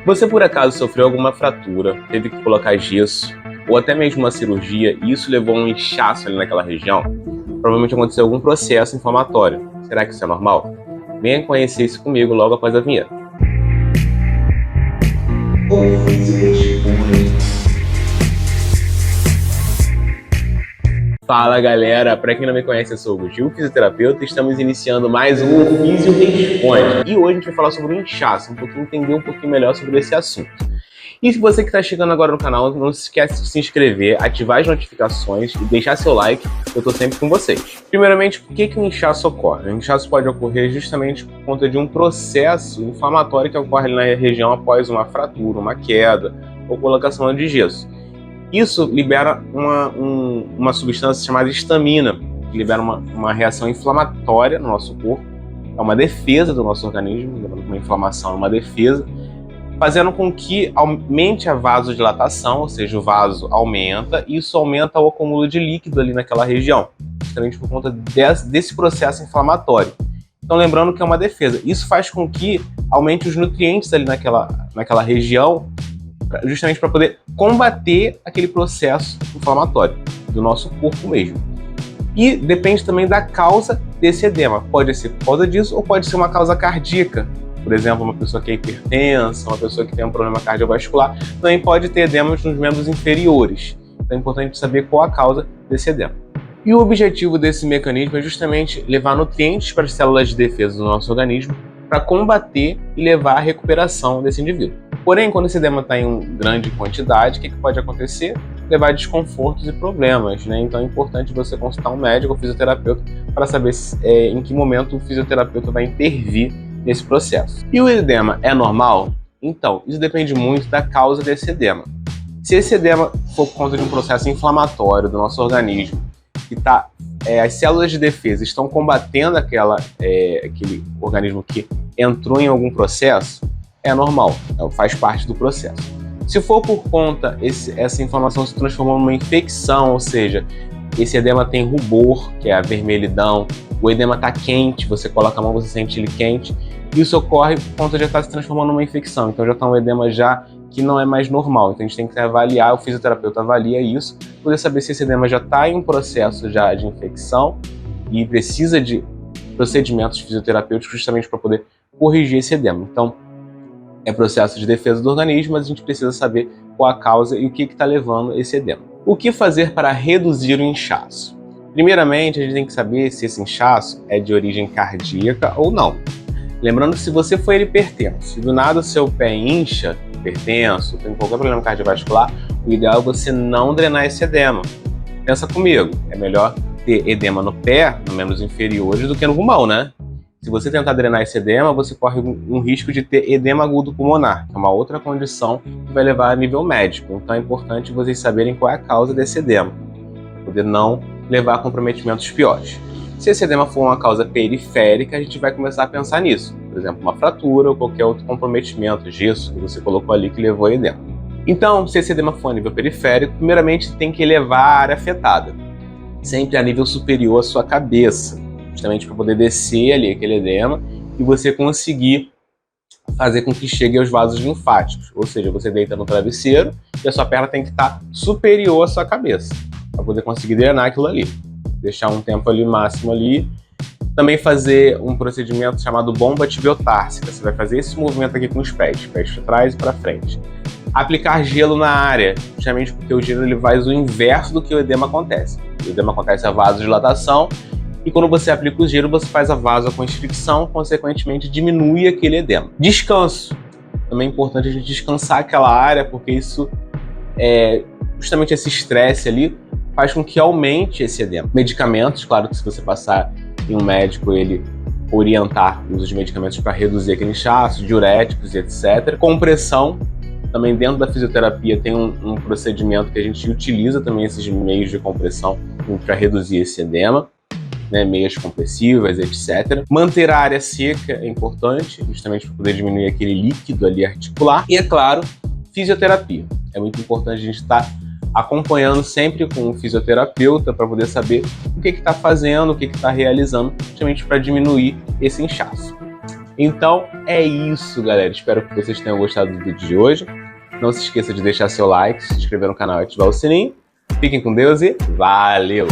Você por acaso sofreu alguma fratura, teve que colocar gesso, ou até mesmo uma cirurgia, e isso levou a um inchaço ali naquela região? Provavelmente aconteceu algum processo inflamatório. Será que isso é normal? Venha conhecer isso comigo logo após a vinheta. Fala galera, para quem não me conhece, eu sou o Gil, fisioterapeuta, e estamos iniciando mais um Físio Responde. E hoje a gente vai falar sobre o inchaço, entender um pouquinho melhor sobre esse assunto. E se você que está chegando agora no canal, não se esquece de se inscrever, ativar as notificações e deixar seu like, eu estou sempre com vocês. Primeiramente, por que o inchaço ocorre? O inchaço pode ocorrer justamente por conta de um processo inflamatório que ocorre na região após uma fratura, uma queda ou colocação de gesso. Isso libera uma substância chamada histamina, que libera uma reação inflamatória no nosso corpo. É uma defesa do nosso organismo, lembrando que uma inflamação é uma defesa, fazendo com que aumente a vasodilatação, ou seja, o vaso aumenta, e isso aumenta o acúmulo de líquido ali naquela região, justamente por conta desse processo inflamatório. Então lembrando que é uma defesa. Isso faz com que aumente os nutrientes ali naquela região, justamente para poder combater aquele processo inflamatório do nosso corpo mesmo. E depende também da causa desse edema. Pode ser por causa disso ou pode ser uma causa cardíaca. Por exemplo, uma pessoa que é hipertensa, uma pessoa que tem um problema cardiovascular, também pode ter edemas nos membros inferiores. Então é importante saber qual a causa desse edema. E o objetivo desse mecanismo é justamente levar nutrientes para as células de defesa do nosso organismo para combater e levar à recuperação desse indivíduo. Porém, quando esse edema está em grande quantidade, o que pode acontecer? Levar a desconfortos e problemas, né? Então é importante você consultar um médico ou fisioterapeuta para saber em que momento o fisioterapeuta vai intervir nesse processo. E o edema é normal? Então, isso depende muito da causa desse edema. Se esse edema for por conta de um processo inflamatório do nosso organismo, que as células de defesa estão combatendo aquele organismo que entrou em algum processo, é normal, faz parte do processo. Se for por conta, essa inflamação se transformou numa infecção, ou seja, esse edema tem rubor, que é a vermelhidão, o edema está quente, você coloca a mão, você sente ele quente, isso ocorre por conta de estar se transformando numa infecção, então já está um edema já que não é mais normal, então a gente tem que avaliar, o fisioterapeuta avalia isso, para poder saber se esse edema já está em um processo já de infecção e precisa de procedimentos fisioterapêuticos justamente para poder corrigir esse edema. Então, é processo de defesa do organismo, mas a gente precisa saber qual a causa e o que está levando esse edema. O que fazer para reduzir o inchaço? Primeiramente, a gente tem que saber se esse inchaço é de origem cardíaca ou não. Lembrando que se você for hipertenso e do nada o seu pé incha, hipertenso, tem qualquer problema cardiovascular, o ideal é você não drenar esse edema. Pensa comigo, é melhor ter edema no pé, nos membros inferiores, do que no pulmão, né? Se você tentar drenar esse edema, você corre um risco de ter edema agudo pulmonar, que é uma outra condição que vai levar a nível médico. Então é importante vocês saberem qual é a causa desse edema, para poder não levar a comprometimentos piores. Se esse edema for uma causa periférica, a gente vai começar a pensar nisso. Por exemplo, uma fratura ou qualquer outro comprometimento, gesso que você colocou ali que levou a edema. Então, se esse edema for a nível periférico, primeiramente tem que elevar a área afetada, sempre a nível superior à sua cabeça, justamente para poder descer ali aquele edema e você conseguir fazer com que chegue aos vasos linfáticos. Ou seja, você deita no travesseiro e a sua perna tem que estar superior à sua cabeça, para poder conseguir drenar aquilo ali. Deixar um tempo ali máximo ali. Também fazer um procedimento chamado bomba tibiotársica. Você vai fazer esse movimento aqui com os pés para trás e para frente. Aplicar gelo na área, justamente porque o gelo ele faz o inverso do que o edema acontece. O edema acontece a vasodilatação, e quando você aplica o gelo, você faz a vasoconstricção, consequentemente diminui aquele edema. Descanso. Também é importante a gente descansar aquela área, porque isso justamente esse estresse ali faz com que aumente esse edema. Medicamentos, claro que se você passar em um médico, ele orientar o uso de medicamentos para reduzir aquele inchaço, diuréticos e etc. Compressão. Também dentro da fisioterapia tem um procedimento que a gente utiliza também esses meios de compressão para reduzir esse edema. Meias compressivas, etc. Manter a área seca é importante, justamente para poder diminuir aquele líquido ali articular. E, é claro, fisioterapia. É muito importante a gente estar acompanhando sempre com o fisioterapeuta para poder saber o que está fazendo, o que está realizando, justamente para diminuir esse inchaço. Então é isso, galera. Espero que vocês tenham gostado do vídeo de hoje. Não se esqueça de deixar seu like, se inscrever no canal e ativar o sininho. Fiquem com Deus e valeu!